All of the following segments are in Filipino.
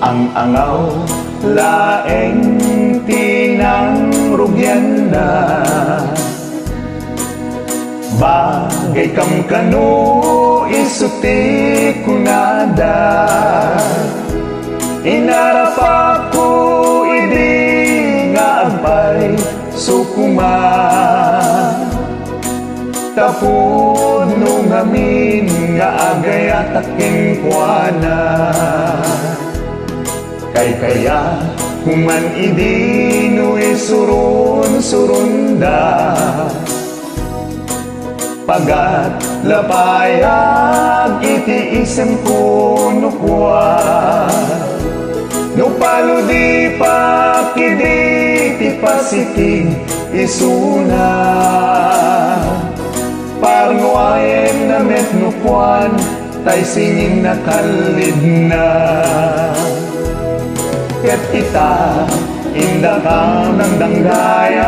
Ang angaw laeng tinang rugyan na, bagay kam kanu isuti kunada. Inarap ako idi nga agbay sukuma, tapod nung amin nga agay ataking kuana. Kaya kuman idi no isurun-surunda, pagat lapayag iti isem ko nukwa. No paludi pa kidi ti pasitig isuna, parnuayen na met nukwan tay singin na kalid na. Ket kita inda ka ng danggayan,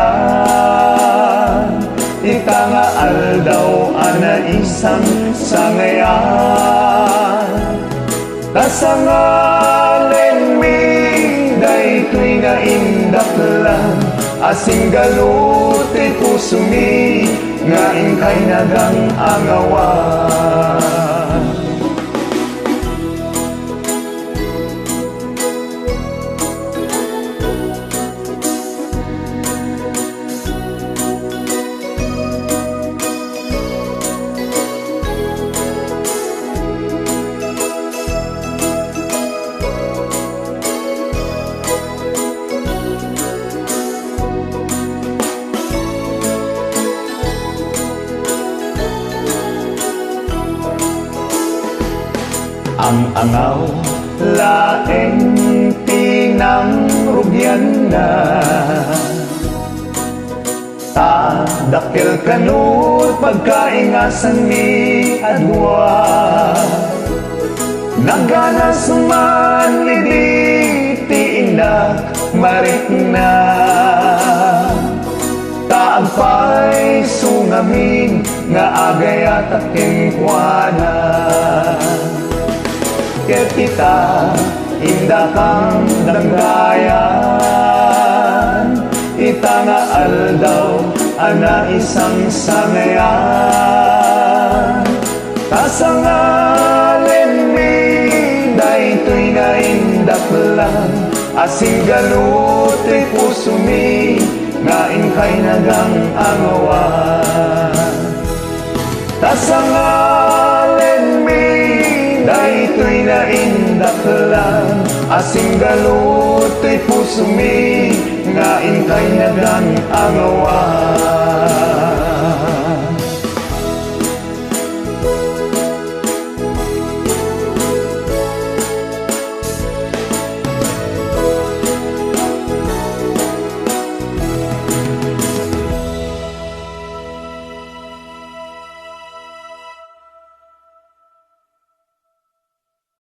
ita nga aldaw ana isang sangayan. Kasangalen mi daytoy nga indak lang, asing galuti puso mi nga ingkay nagang angawan. Ang angaw laeng tinang rugyan na, tadakil kanut pagkaingasan mi adwa. Naganas man lidi ti indak marik na, taagpay sungamin nga agay ataking kuana. Ket kita inda kang danggayan, ita nga aldaw ana isang sangayan. Kasangalen mi daytoy nga indak lang, asing galuti puso mi nga ingkay nagang angawan. Kasangalen mi daytoy na indak lang, asing galuti puso mi nga ingkay nagang angawan.